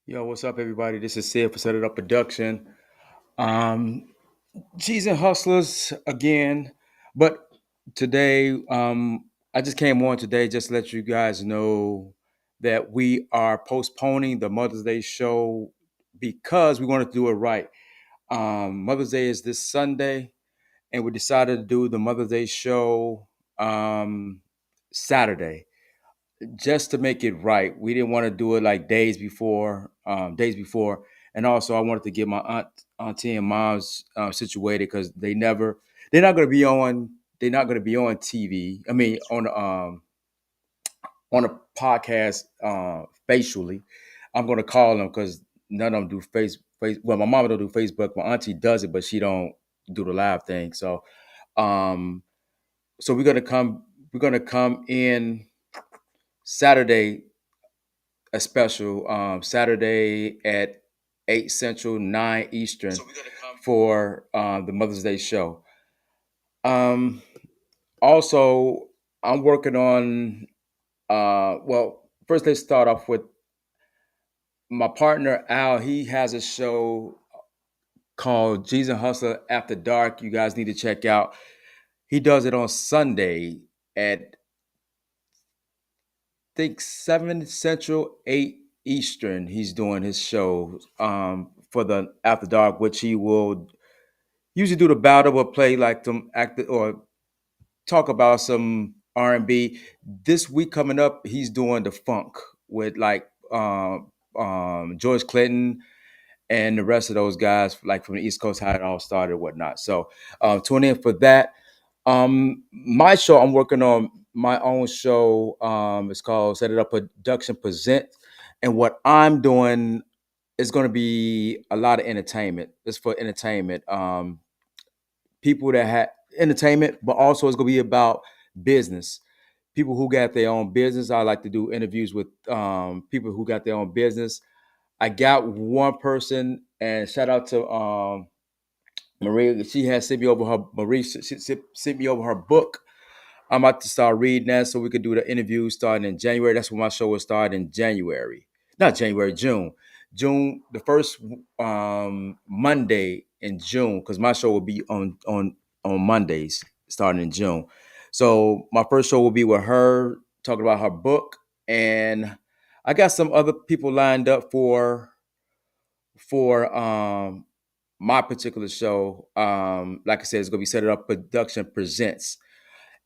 Yo, what's up, everybody? This is Sid for Ced It Up Production. Um, Cheese and Hustlers again, but today, I just came on today just to let you guys know that we are postponing the Mother's Day show because we wanted to do it right. Mother's Day is this Sunday, and we decided to do the Mother's Day show um, Saturday just to make it right. We didn't want to do it like days before, and also I wanted to get my auntie and mom's situated because they're not going to be on, they're not going to be on TV. I mean, on a podcast facially. I'm going to call them because none of them do face. Well, my mom don't do Facebook. My auntie does it, but she don't do the live thing. Um, so we're gonna come. We're gonna come in Saturday, a special Saturday at 8 Central, 9 Eastern for the Mother's Day show. Um, Also, I'm working on, well, first let's start off with my partner, Al. He has a show called Jesus and Hustler After Dark. You guys need to check out. He does it on Sunday at think 7 Central, 8 Eastern. He's doing his show for the After Dark, which he will usually do the battle or play like some act or talk about some R&B. This week coming up, he's doing the funk with like George Clinton and the rest of those guys, like from the East Coast, how it all started and whatnot. So tune in for that. My show, I'm working on my own show. It's called Set It Up Production Present. And what I'm doing is going to be a lot of entertainment. It's for entertainment. People that have entertainment, but also it's going to be about business. People who got their own business. I like to do interviews with people who got their own business. I got one person, and shout out to Maria. She has sent me over her Marie. She sent me over her book. I'm about to start reading that so we could do the interview starting in January. That's when my show will start in January. Not January, June. June, the first Monday in June, because my show will be on Mondays starting in June. So my first show will be with her talking about her book, and I got some other people lined up for my particular show. Like I said, it's gonna be Set It Up Production Presents,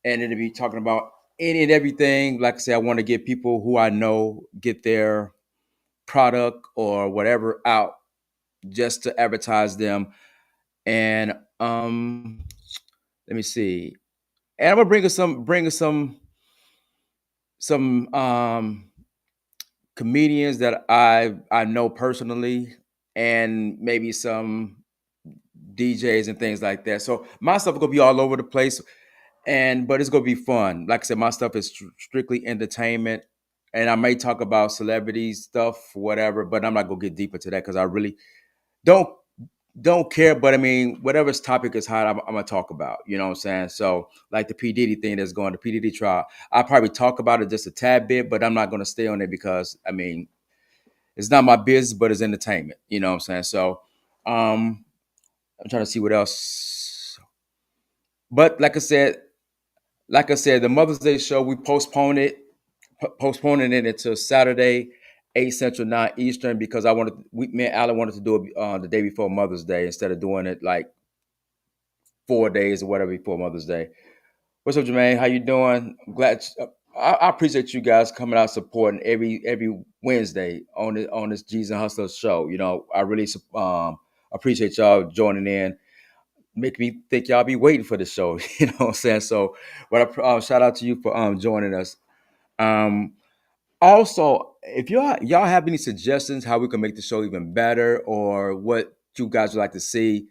and it'll be talking about any and everything. Like I said, I want to get people who I know get their product or whatever out just to advertise them. And let me see. And I'm gonna bring us some comedians that I know personally, and maybe some DJs and things like that. So my stuff is gonna be all over the place, and but it's gonna be fun. Like I said, my stuff is strictly entertainment, and I may talk about celebrities stuff, whatever. But I'm not gonna get deep into that because I really don't don't care. But I mean, whatever's topic is hot, I'm gonna talk about. You know what I'm saying? So like the P Diddy thing that's going, the P Diddy trial, I'll probably talk about it just a tad bit, but I'm not gonna stay on it because I mean, it's not my business, but it's entertainment. You know what I'm saying? So um, I'm trying to see what else. But like I said, the Mother's Day show we postponing it until Saturday, 8 Central, 9 Eastern, because me and Alan wanted to do it the day before Mother's Day instead of doing it like 4 days or whatever before Mother's Day. What's up, Jermaine? How you doing? I'm glad. I appreciate you guys coming out supporting every Wednesday on this G's and Hustlers show. You know, I really appreciate y'all joining in. Make me think y'all be waiting for the show. You know what I'm saying? So, but shout out to you for joining us. Um, Also, if y'all have any suggestions how we can make the show even better or what you guys would like to see,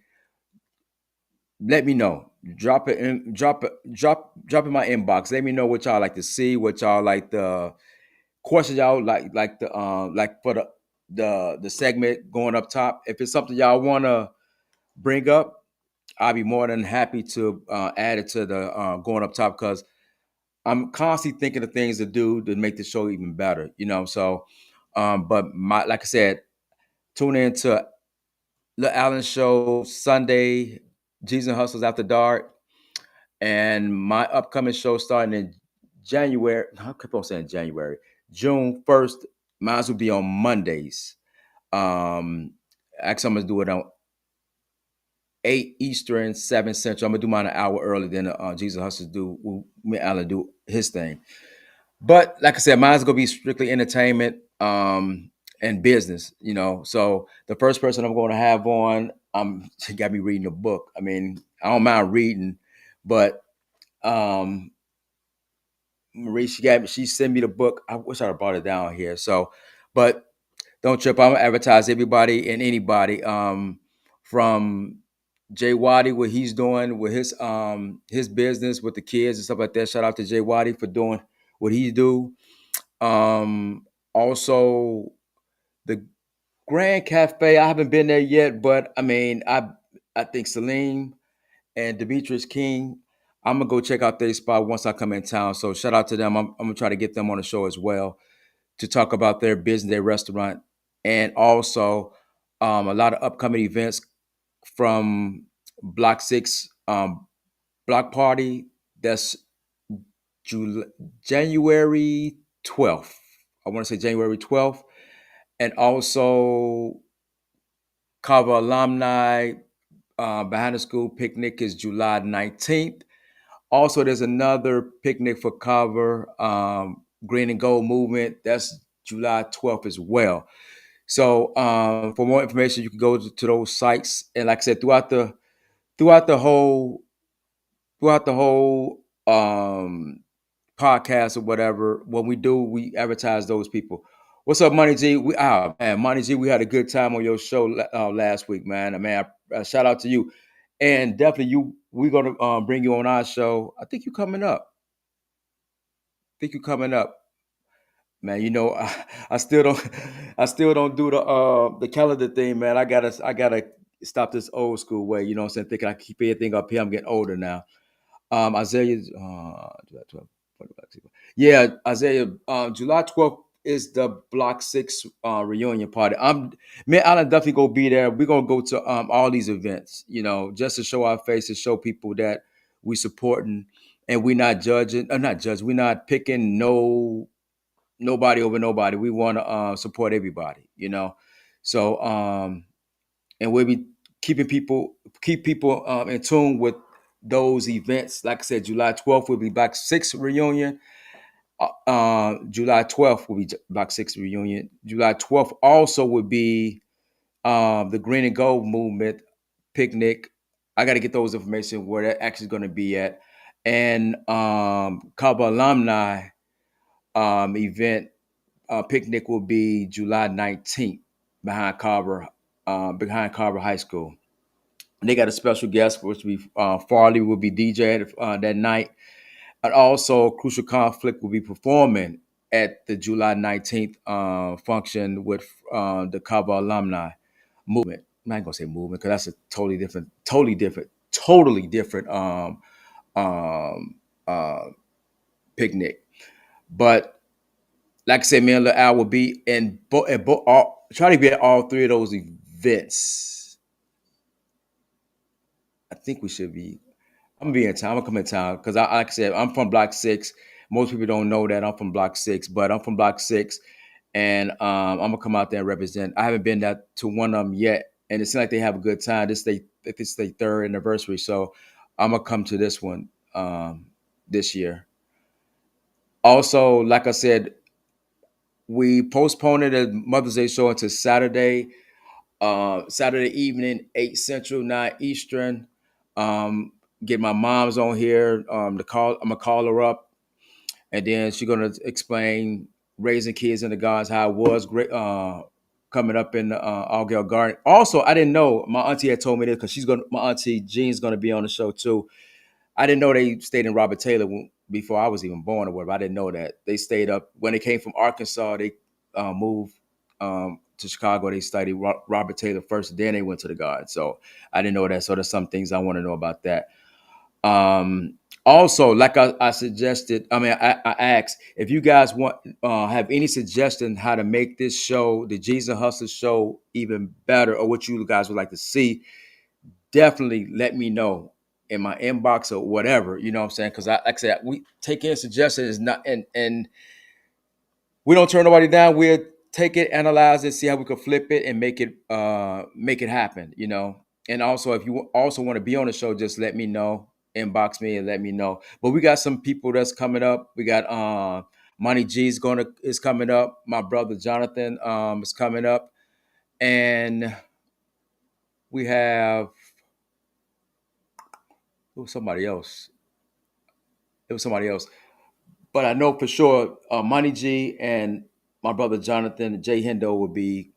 let me know. Drop in my inbox. Let me know what y'all like to see, what y'all like the questions y'all like the like for the segment going up top. If it's something y'all want to bring up, I'll be more than happy to add it to the going up top because I'm constantly thinking of things to do to make the show even better. You know, so but my like I said. tune in to the Allen Show Sunday, Jesus and Hustles After Dark, and my upcoming show starting in January. I keep on saying January, June 1st. Mine will be on Mondays. Actually, I'm gonna do it on 8 Eastern, 7 Central. I'm gonna do mine an hour earlier than Jesus Hustles do. Me and Alan do his thing. But like I said, mine's gonna be strictly entertainment and business, So the first person I'm gonna have on, she got me reading a book. I mean, I don't mind reading, but um Marie, she sent me the book. I wish I'd have brought it down here. So, but don't trip. I'm gonna advertise everybody and anybody. From Jay Waddy, what he's doing with his business with the kids and stuff like that. Shout out to Jay Waddy for doing what he do. Also the Grand Cafe. I haven't been there yet, but I mean, I think Celine and Demetrius King. I'm gonna go check out their spot once I come in town. So shout out to them. I'm gonna try to get them on the show as well to talk about their business, their restaurant, and also a lot of upcoming events from Block Six Block Party. That's January 12th. I want to say January 12th, and also Carver Alumni Behind the School Picnic is July 19th. Also, there's another picnic for Carver Green and Gold Movement. That's July 12th as well. So, for more information, you can go to those sites. And like I said, throughout the whole throughout the whole podcast or whatever, when we do, we advertise those people. What's up, Money G? Man, Money G, we had a good time on your show last week, man. Man, shout out to you, and definitely we're gonna bring you on our show. I think you coming up. Man. I still don't, I still don't do the calendar thing, man. I gotta stop this old school way. You know what I'm saying? Thinking I keep everything up here. I'm getting older now. Isaiah, July 12th, yeah, Isaiah, July 12th is the Block Six reunion party. Me and Alan definitely gonna be there. We're gonna go to all these events, just to show our faces, show people that we supporting, and we're not judging, not judging. We're not picking nobody over nobody. We want to support everybody. So and we'll be keep people in tune with those events. Like I said, July 12th will be Black Six reunion. July 12th will be Black Six reunion. July 12th also would be the Green and Gold Movement picnic. I got to get those information where that actually is going to be at, and Cabo alumni event picnic will be July 19th behind Carver High School. And they got a special guest, which will be Farley will be DJ that night. And also Crucial Conflict will be performing at the July 19th function with the Carver alumni movement. I'm not gonna say movement because that's a totally different um, uh, picnic. But like I said, me and Lil Al will be try to be at all three of those events. I think we should be. I'm gonna be in town. I'm gonna come in town because like I said, I'm from Block Six. Most people don't know that I'm from Block Six, but I'm from Block Six, and I'm gonna come out there and represent. I haven't been to one of them yet, and it seems like they have a good time. This is their third anniversary, so I'm gonna come to this one this year. Also, like I said, we postponed it Mother's Day show until Saturday evening, 8 Central, 9 Eastern. Get my mom's on here. I'm gonna call her up, and then she's gonna explain raising kids in the gods how it was great. Coming up in Algale Garden. Also, I didn't know my auntie had told me this because my auntie Jean's gonna be on the show too. I didn't know they stayed in Robert Taylor before I was even born or whatever. I didn't know that they stayed up when they came from Arkansas. They moved to Chicago. They studied Robert Taylor first, then they went to the Guard. So I didn't know that. So there's some things I want to know about that. Um, Also, like I suggested, I mean, I asked if you guys want have any suggestion how to make this show, the Jesus Hustler show, even better, or what you guys would like to see. Definitely let me know in my inbox or whatever. You know what I'm saying? Because like I said, we take in suggestions, not and we don't turn nobody down. We'll take it, analyze it, see how we can flip it and make it happen, you know. And also if you also want to be on the show, just let me know, inbox me and let me know. But we got some people that's coming up. We got Money G's is coming up. My brother Jonathan is coming up. And we have it was somebody else. It was somebody else. But I know for sure Money G and my brother Jonathan, Jay Hendo will be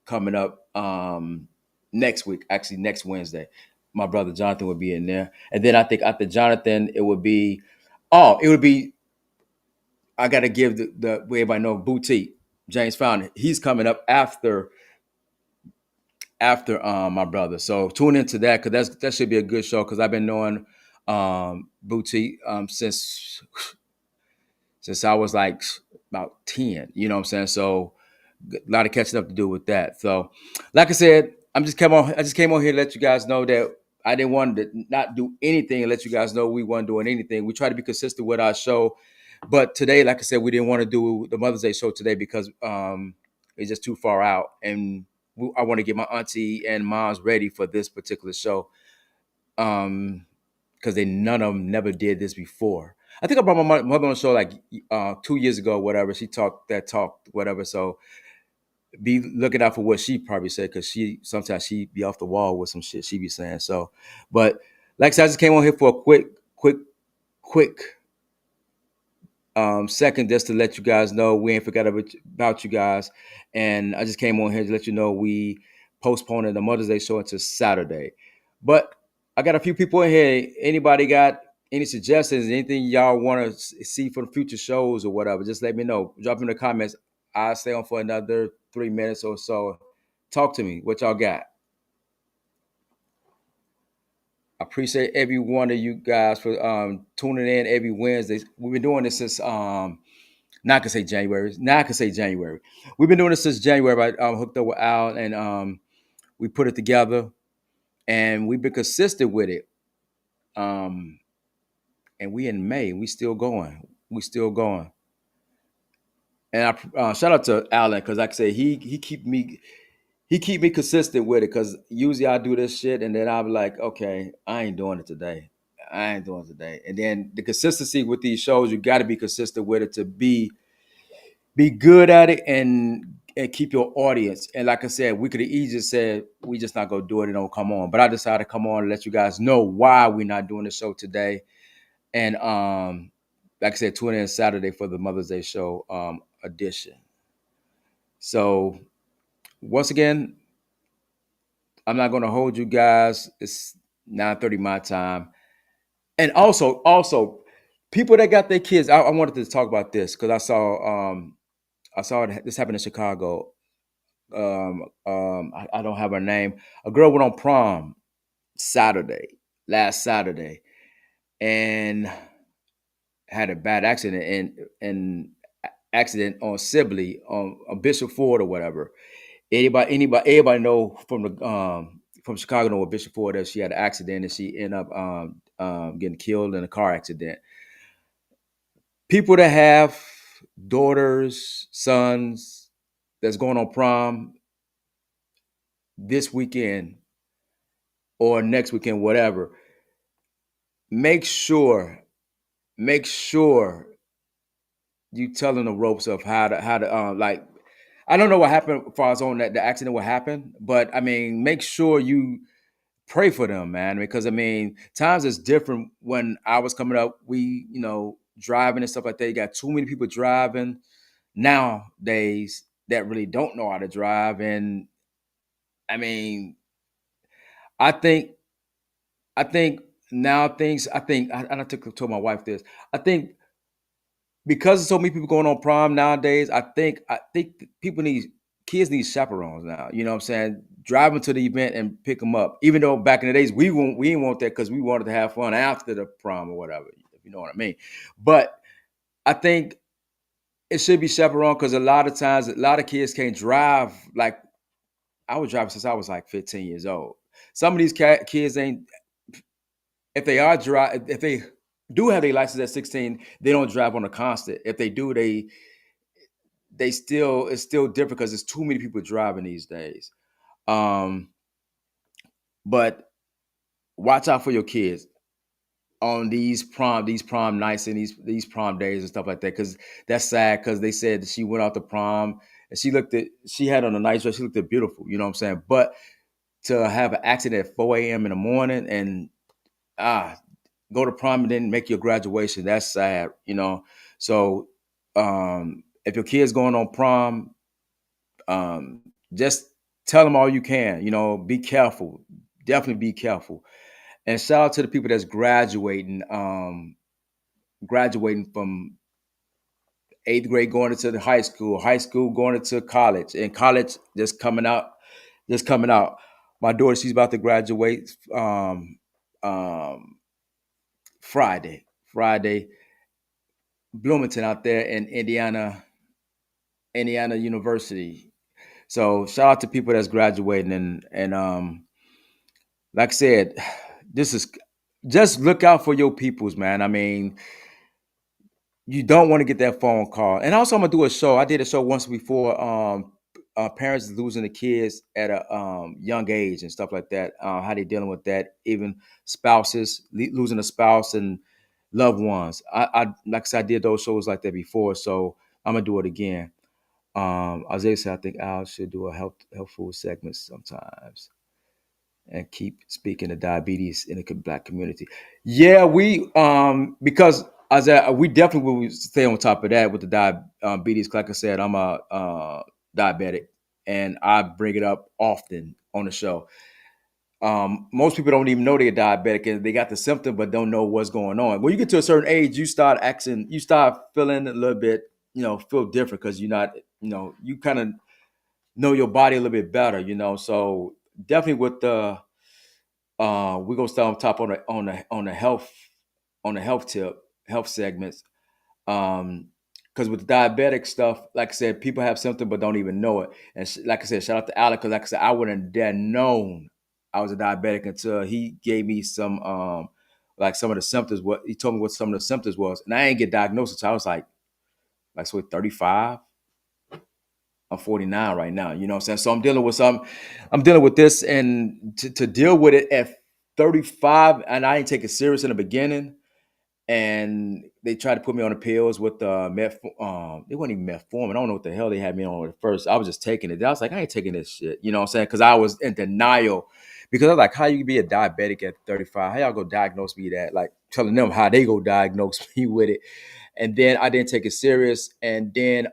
coming up next week, actually next Wednesday. My brother Jonathan would be in there. And then I think after Jonathan, it would be, I got to give the way everybody know Boutique, James Fountain. He's coming up after my brother. So tune into that because that should be a good show because I've been knowing Boutique since I was like about 10, you know what I'm saying? So a lot of catching up to do with that. So, like I said, I just came on here to let you guys know that I didn't want to not do anything and let you guys know we weren't doing anything. We try to be consistent with our show. But today, like I said, we didn't want to do the Mother's Day show today because it's just too far out. And I want to get my auntie and moms ready for this particular show. Because they none of them never did this before. I think I brought my mother on the show like 2 years ago, whatever. She talked, whatever. So be looking out for what she probably said because she be off the wall with some shit she be saying. So, but like I said, I just came on here for a quick second just to let you guys know we ain't forgot about you guys, and I just came on here to let you know we postponing the Mother's Day show until Saturday. But I got a few people in here. Anybody got any suggestions? Anything y'all want to see for the future shows or whatever? Just let me know. Drop in the comments. I'll stay on for another 3 minutes or so. Talk to me. What y'all got? I appreciate every one of you guys for tuning in every Wednesday. We've been doing this since not gonna say January. Now I can say January. We've been doing this since January. I hooked up with Al and we put it together and we've been consistent with it. Um, and we in May. We still going. We still going. And I shout out to Alan because like I say he keep me consistent with it because usually I do this shit and then I'll be like, okay, I ain't doing it today. I ain't doing it today. And then the consistency with these shows, you got to be consistent with it to be good at it and keep your audience. And like I said, we could have easily said we just not gonna do it and don't come on. But I decided to come on and let you guys know why we're not doing the show today. And like I said, tune in Saturday for the Mother's Day show edition. So once again, I'm not gonna hold you guys. It's 9:30 my time. And also people that got their kids, I wanted to talk about this because I saw this happened in Chicago. I don't have her name. A girl went on prom last Saturday, and had a bad accident and accident on Sibley on Bishop Ford or whatever. Everybody know from Chicago know what Bishop Ford is. She had an accident and she ended up getting killed in a car accident. People that have daughters, sons that's going on prom this weekend or next weekend, whatever, make sure make sure you tell them the ropes of how to like I don't know what happened as far as on that the accident what happened, but I mean make sure you pray for them, man, because I mean times is different. When I was coming up, we driving and stuff like that. You got too many people driving nowadays that really don't know how to drive, and I mean I think I think now things I think I told my wife this. I think because there's so many people going on prom nowadays, I think people need kids need chaperones now. You know what I'm saying? Drive them to the event and pick them up. Even though back in the days we didn't want that because we wanted to have fun after the prom or whatever. You know what I mean? But I think it should be chaperoned because a lot of times, a lot of kids can't drive. Like I was driving since I was like 15 years old. Some of these kids ain't. If they are drive, if they do have their license at 16, they don't drive on a constant. If they do, they still it's still different because there's too many people driving these days. Um, but watch out for your kids on these prom nights and these prom days and stuff like that because that's sad because they said that she went out to prom and she had on a nice dress, she looked beautiful, you know what I'm saying? But to have an accident at 4 a.m. in the morning and ah go to prom and then make your graduation, that's sad, you know. So if your kid's going on prom, um just tell them all you can, you know, be careful, definitely be careful. And shout out to the people that's graduating from eighth grade going into the high school going into college, and college just coming out. My daughter, she's about to graduate um, Friday, Bloomington out there in Indiana University. So shout out to people that's graduating and like I said, this is just look out for your peoples, man. I mean, you don't want to get that phone call. And also, I'm gonna do a show. I did a show once before. Parents losing the kids at a young age and stuff like that. How they dealing with that? Even spouses losing a spouse and loved ones. I like I said, I did those shows like that before, so I'm gonna do it again. Isaiah said, I think Al should do a helpful segment sometimes and keep speaking of diabetes in the black community. Yeah, we because as we definitely will stay on top of that with the diabetes. Like I said, I'm a diabetic, and I bring it up often on the show. Most people don't even know they're diabetic and they got the symptom, but don't know what's going on. When you get to a certain age, you start feeling a little bit, you know, feel different because you're not, you know, you kind of know your body a little bit better, you know. So definitely with the we're gonna start on top on the health tip, health segments. Um, because with the diabetic stuff, like I said, people have symptoms but don't even know it. And like I said, shout out to Alec, because like I said, I wouldn't dare known I was a diabetic until he gave me some like some of the symptoms. What he told me what some of the symptoms was, and I ain't get diagnosed until I was like so 35. I'm 49 right now, you know what I'm saying? So I'm dealing with this, and to deal with it at 35, and I didn't take it serious in the beginning, and they tried to put me on the pills with it wasn't even metformin. I don't know what the hell they had me on at first. I was just taking it. I was like, I ain't taking this shit, you know what I'm saying? Because I was in denial, because I was like, how you be a diabetic at 35? How y'all go diagnose me that? Like telling them how they go diagnose me with it. And then I didn't take it serious, and then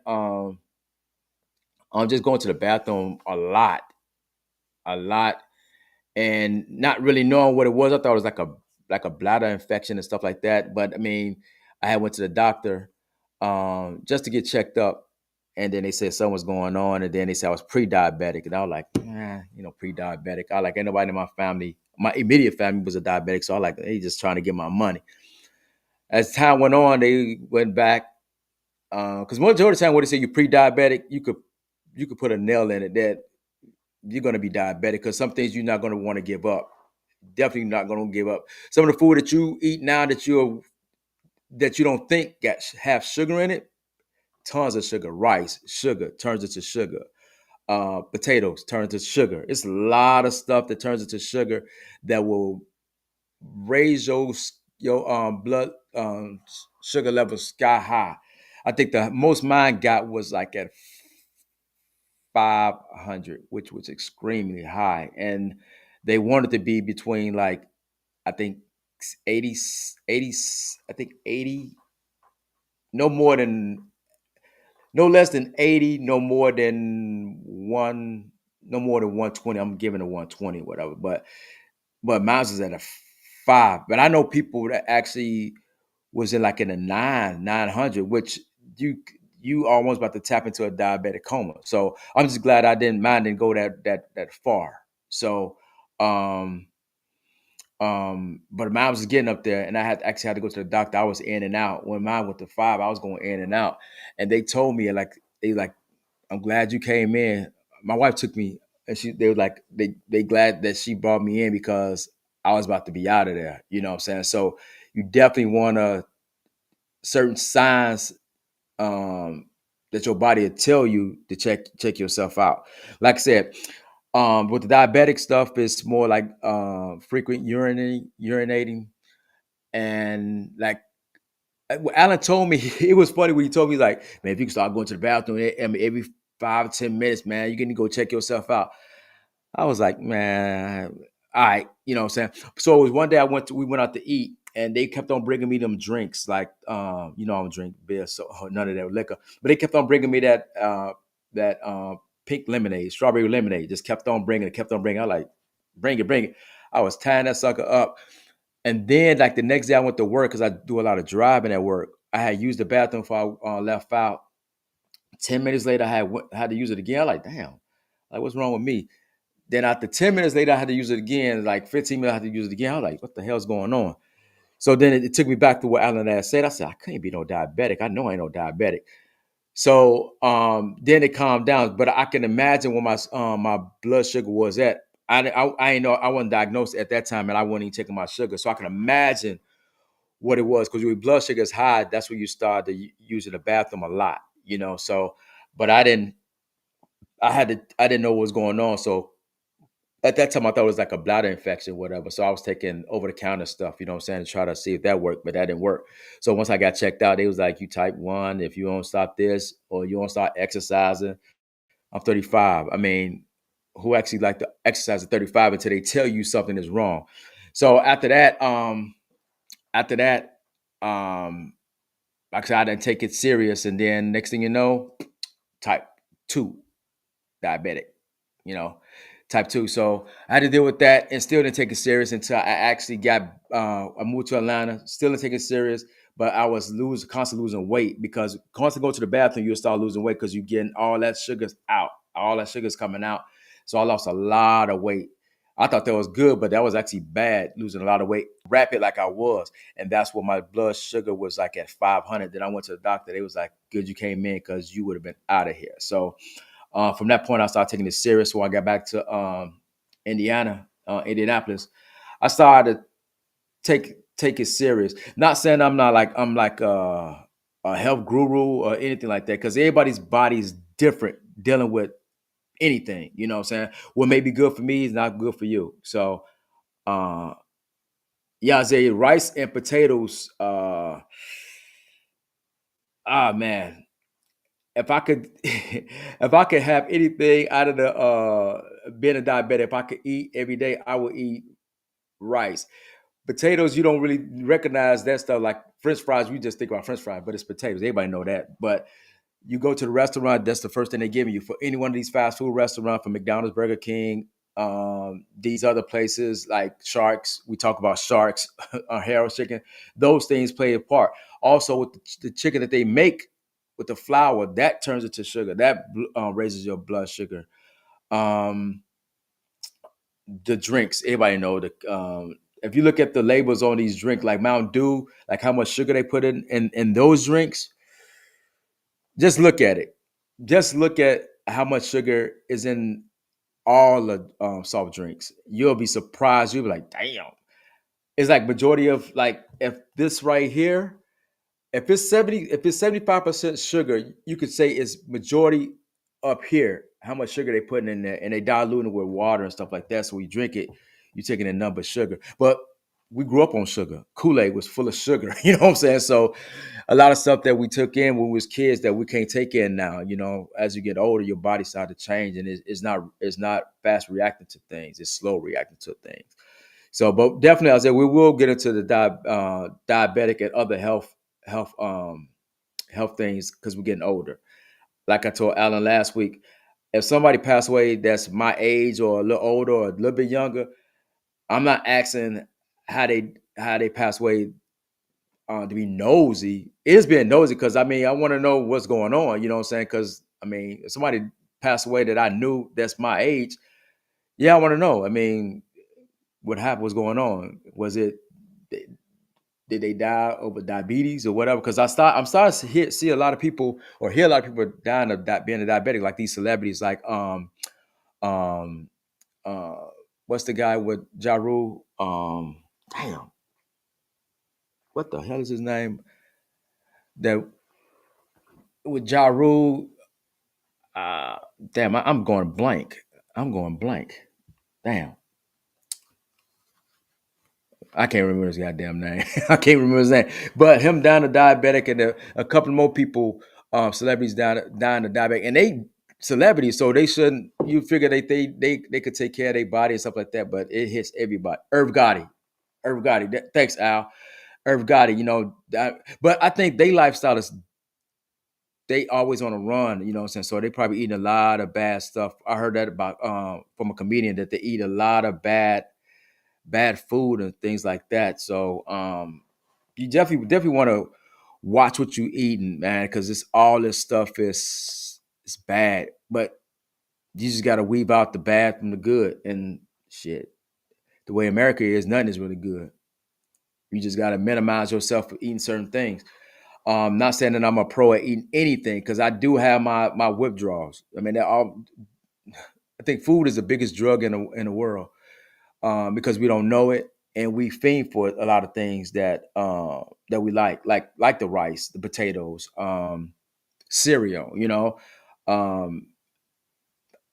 I'm just going to the bathroom a lot, and not really knowing what it was. I thought it was like a bladder infection and stuff like that. But I mean, I had went to the doctor just to get checked up, and then they said something was going on, and then they said I was pre-diabetic, and I was like, you know, pre-diabetic. I like ain't nobody in my family, my immediate family was a diabetic, so I like they just trying to get my money. As time went on, they went back because majority of the time, when they say you're pre-diabetic, you could put a nail in it that you're going to be diabetic because some things you're not going to want to give up. Definitely not going to give up. Some of the food that you eat now that you don't think have sugar in it, tons of sugar. Rice, sugar turns into sugar. Potatoes turn into sugar. It's a lot of stuff that turns into sugar that will raise your blood sugar levels sky high. I think the most mine got was like at 500, which was extremely high. And they wanted to be between like, I think 80, 80, I think 80, no more than, no less than 80, no more than 120. I'm giving a 120, whatever. But mine was at a 5. But I know people that actually was in like in a 900, which you you almost about to tap into a diabetic coma. So I'm just glad I didn't go that far. So But mine was getting up there, and I had actually had to go to the doctor. I was in and out. When mine went to 5, I was going in and out. And they told me like I'm glad you came in. My wife took me, and they were like they glad that she brought me in because I was about to be out of there. You know what I'm saying? So you definitely want to certain signs that your body will tell you to check yourself out. Like I said, with the diabetic stuff, it's more like frequent urinating, and like Alan told me, it was funny when he told me, like, man, if you can start going to the bathroom every 5 to 10 minutes, man, you can go check yourself out. I was like, man, all right, you know what I'm saying? So it was one day we went out to eat, and they kept on bringing me them drinks, like I don't drink beer, so none of that liquor. But they kept on bringing me that pink lemonade, strawberry lemonade. Just kept on bringing it, kept on bringing. I like, bring it, bring it. I was tying that sucker up. And then like the next day I went to work because I do a lot of driving at work. I had used the bathroom before I left out. 10 minutes later, had to use it again. I'm like, damn, like what's wrong with me? Then after 10 minutes later, I had to use it again. Like 15 minutes, I had to use it again. I was like, what the hell's going on? So then it took me back to what Alan had said. I said, I can't be no diabetic. I know I ain't no diabetic. So then it calmed down. But I can imagine when my blood sugar was at. I ain't know I wasn't diagnosed at that time, and I wasn't even taking my sugar. So I can imagine what it was, because your blood sugar is high. That's when you start to use the bathroom a lot. So, but I didn't know what was going on. So at that time, I thought it was like a bladder infection, whatever. So I was taking over the counter stuff, you know what I'm saying, to try to see if that worked, but that didn't work. So once I got checked out, they was like, you type 1, if you don't stop this or you don't start exercising. I'm 35. I mean, who actually like to exercise at 35 until they tell you something is wrong? So after that, like I said, I didn't take it serious. And then next thing you know, type 2 diabetic, you know, type 2. So I had to deal with that and still didn't take it serious until I actually I moved to Atlanta, still didn't take it serious, but I was constantly losing weight, because constantly going to the bathroom, you'll start losing weight because you're getting all that sugar's out. All that sugar's coming out. So I lost a lot of weight. I thought that was good, but that was actually bad, losing a lot of weight, rapid like I was. And that's when my blood sugar was like at 500. Then I went to the doctor. They was like, good, you came in because you would have been out of here. So from that point, I started taking it serious. When I got back to Indianapolis, I started to take it serious. Not saying I'm like a health guru or anything like that, because everybody's body is different dealing with anything. You know what I'm saying? What may be good for me is not good for you. So uh yeah, I say rice and potatoes. Man, if I could if I could have anything out of the being a diabetic, if I could eat every day, I would eat rice. Potatoes, you don't really recognize that stuff. Like French fries, we just think about French fries, but it's potatoes. Everybody know that. But you go to the restaurant, that's the first thing they give you. For any one of these fast food restaurants, from McDonald's, Burger King, these other places like Sharks, we talk about Sharks, or Harold's Chicken, those things play a part. Also, with the chicken that they make with the flour, that turns into sugar. That raises your blood sugar. Um, the drinks, everybody know the. If you look at the labels on these drinks, like Mountain Dew, like how much sugar they put in those drinks, just look at it. Just look at how much sugar is in all the soft drinks. You'll be surprised. You'll be like, damn. It's like majority of, like, if this right here, if it's 75% sugar, you could say it's majority up here. How much sugar they putting in there, and they diluting it with water and stuff like that. So when you drink it, you're taking a number of sugar. But we grew up on sugar. Kool-Aid was full of sugar. You know what I'm saying? So a lot of stuff that we took in when we was kids that we can't take in now. As you get older, your body started to change, and it's not fast reacting to things. It's slow reacting to things. So, but definitely, I said we will get into the diabetic and other health health things because we're getting older. Like I told Alan last week, if somebody passed away that's my age or a little older or a little bit younger, I'm not asking how they pass away to be nosy. It is being nosy because I want to know what's going on. You know what I'm saying? Because if somebody passed away that I knew that's my age, yeah, I want to know. what happened, what's going on. Was it did they die over diabetes or whatever? Because I'm starting to see a lot of people or hear a lot of people dying of being a diabetic, like these celebrities, like um uh what's the guy with Ja Rule? Damn, what the hell is his name? That with Ja Rule, uh damn, I'm going blank. I'm going blank. Damn. I can't remember his goddamn name. I can't remember his name. But him down to diabetic and a couple more people, celebrities down to diabetic, and they celebrities, so they shouldn't. You figure they could take care of their body and stuff like that, but it hits everybody. Irv Gotti. Thanks, Al. Irv Gotti. But I think they lifestyle is they always on a run. You know what I'm saying? So they probably eating a lot of bad stuff. I heard that about from a comedian that they eat a lot of bad food and things like that. So you definitely want to watch what you eating, man, because it's all this stuff is it's bad. But you just got to weave out the bad from the good. And shit, the way America is, nothing is really good. You just got to minimize yourself for eating certain things. Not saying that I'm a pro at eating anything because I do have my withdrawals. I mean, I think food is the biggest drug in the world. Because we don't know it and we fiend for a lot of things that we like the rice, the potatoes, cereal, um,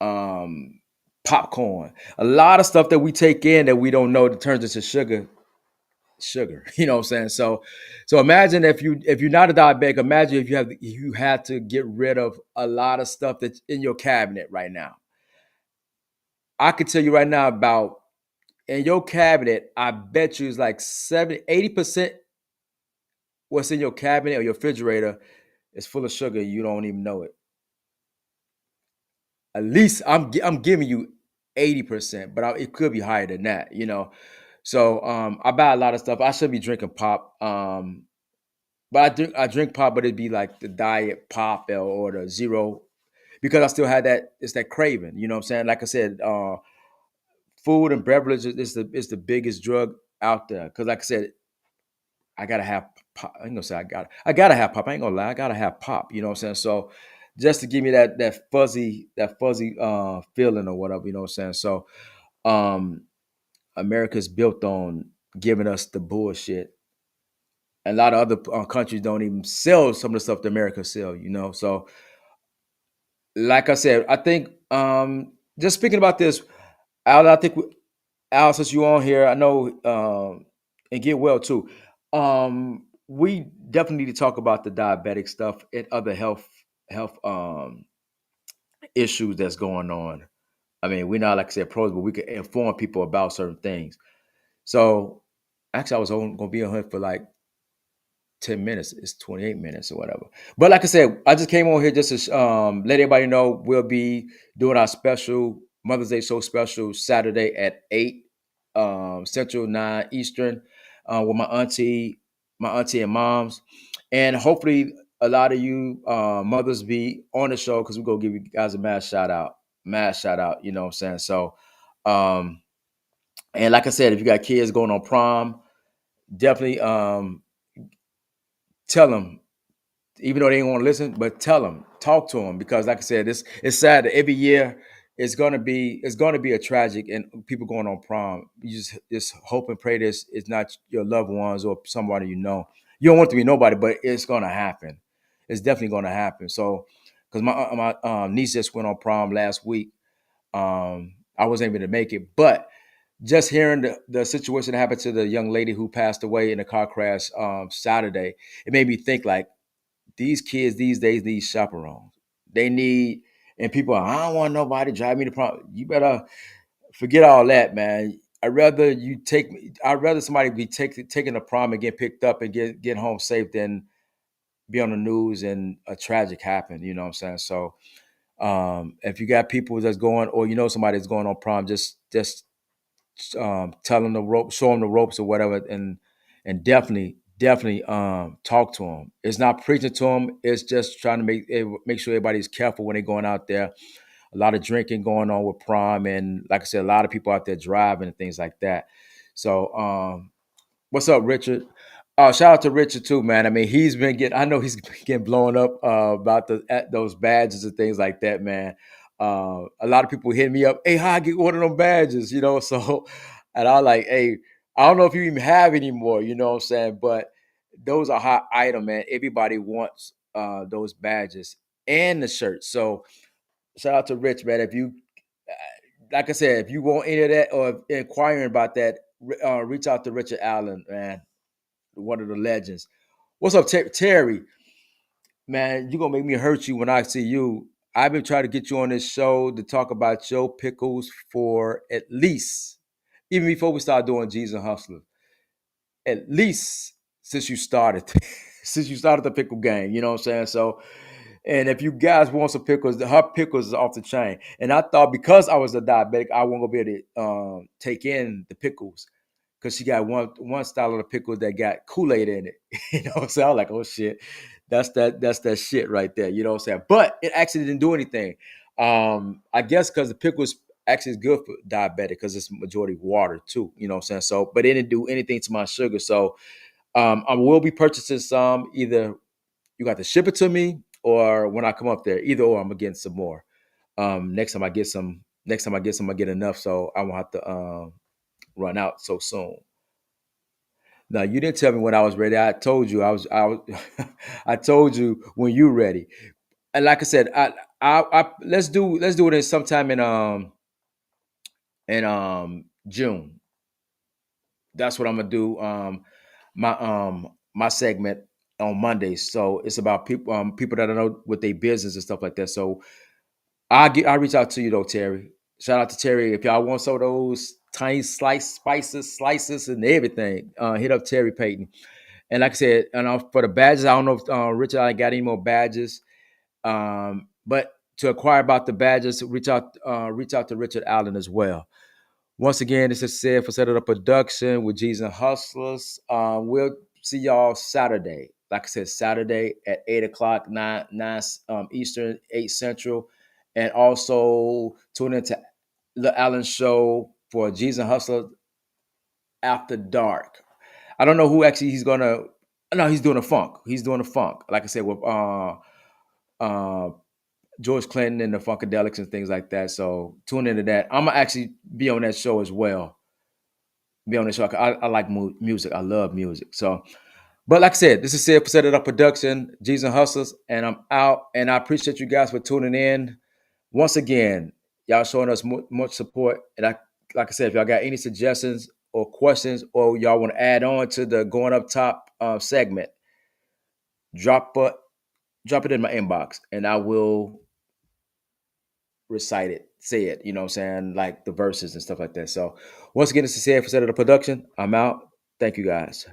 um, popcorn, a lot of stuff that we take in that we don't know that turns into sugar. You know what I'm saying? So imagine if you're not a diabetic, imagine if you had to get rid of a lot of stuff that's in your cabinet right now. I could tell you right now about in your cabinet, I bet you it's like 70, 80% what's in your cabinet or your refrigerator is full of sugar. You don't even know it. At least I'm giving you 80%, but it could be higher than that. So I buy a lot of stuff. I should be drinking pop. But I drink pop, but it'd be like the diet pop or the zero because I still had that. It's that craving. You know what I'm saying? Like I said, food and beverages is the biggest drug out there. Because like I said, I gotta have pop. I ain't gonna say I gotta have pop. I ain't gonna lie, I gotta have pop. You know what I'm saying? So just to give me that fuzzy feeling or whatever, you know what I'm saying? So um America's built on giving us the bullshit. A lot of other countries don't even sell some of the stuff that America sell. So like I said, I think just speaking about this, Al, I think Al, since you on here, I know and get well too. We definitely need to talk about the diabetic stuff and other health issues that's going on. I mean, we're not like I said pros, but we can inform people about certain things. So actually, I was gonna be on here for like 10 minutes. It's 28 minutes or whatever. But like I said, I just came on here just to let everybody know we'll be doing our special Mother's Day show special Saturday at 8 Central, 9 Eastern with my auntie and moms. And hopefully a lot of you mothers be on the show because we're gonna give you guys a mass shout out. Mass shout out, you know what I'm saying? So um and like I said, if you got kids going on prom, definitely tell them even though they ain't want to listen, but tell them, talk to them, because like I said, it's sad that every year it's gonna be a tragic and people going on prom. You just hope and pray this is not your loved ones or somebody you know. You don't want it to be nobody, but it's gonna happen. It's definitely gonna happen. So, because my niece just went on prom last week. I wasn't able to make it, but just hearing the situation that happened to the young lady who passed away in a car crash Saturday, it made me think like these kids these days need chaperones. They need, and people, I don't want nobody drive me to prom. You better forget all that, man. I'd rather somebody be taking a prom and get picked up and get home safe than be on the news and a tragic happen. You know what I'm saying? So if you got people that's going, or somebody that's going on prom, just tell them the rope, show them the ropes or whatever, and definitely talk to them. It's not preaching to them. It's just trying to make sure everybody's careful when they're going out there. a lot of drinking going on with prom, and like I said, a lot of people out there driving and things like that. So, what's up, Richard? Shout out to Richard too, man. I mean, he's been getting. I know he's been getting blown up about those badges and things like that, man. A lot of people hit me up. Hey, how I get one of them badges? You know, so and I like, hey, I don't know if you even have anymore. You know what I'm saying? But those are hot item, man. Everybody wants those badges and the shirts. So shout out to Rich, man. If you, like I said, if you want any of that or inquiring about that, reach out to Richard Allen, man, one of the legends. What's up, Terry? Man, you're gonna make me hurt you when I see you. I've been trying to get you on this show to talk about your pickles for at least, even before we start doing G's and Hustler, at least since you started, since you started the pickle game. You know what I'm saying? So, and if you guys want some pickles, her pickles is off the chain. And I thought because I was a diabetic, I wasn't gonna be able to take in the pickles because she got one style of the pickle that got Kool-Aid in it. You know what I'm saying? I was like, oh shit, that's that shit right there. You know what I'm saying? But it actually didn't do anything. I guess because the pickles actually is good for diabetic because it's majority water too. You know what I'm saying? So, but it didn't do anything to my sugar. So I will be purchasing some. Either you got to ship it to me, or when I come up there, either or, I'm gonna get some more. Next time I get some, I get enough, so I won't have to run out so soon. Now you didn't tell me when I was ready. I told you I was I told you when you ready. And like I said, I let's do it in sometime in June. That's what I'm gonna do. My segment on Mondays. So it's about people that I know with their business and stuff like that. So I reach out to you though, Terry. Shout out to Terry. If y'all want some of those tiny slices and everything, hit up Terry Payton. And like I said, and for the badges, I don't know if Richard I got any more badges. But to acquire about the badges, reach out to Richard Allen as well. Once again, this is Ced for Ced It Up Production with G's and Hustlers. We'll see y'all Saturday. Like I said, Saturday at 8 o'clock, 9 Eastern, 8 Central. And also tune into the Allen Show for G's and Hustlers After Dark. I don't know who actually he's going to. No, he's doing a funk. He's doing a funk. Like I said, with uh, George Clinton and the Funkadelics and things like that. So tune into that. I'm going to actually be on that show as well. Be on the show. I like music. I love music. So, but like I said, this is Ced for Set It Up Production, G's and Hustlers, and I'm out. And I appreciate you guys for tuning in. Once again, y'all showing us much support. And like I said, if y'all got any suggestions or questions, or y'all want to add on to the going up top segment, drop it, drop it in my inbox, and I will recite it, say it. You know what I'm saying, like the verses and stuff like that. So, once again, this is Ced for Set It Up Production. I'm out. Thank you guys.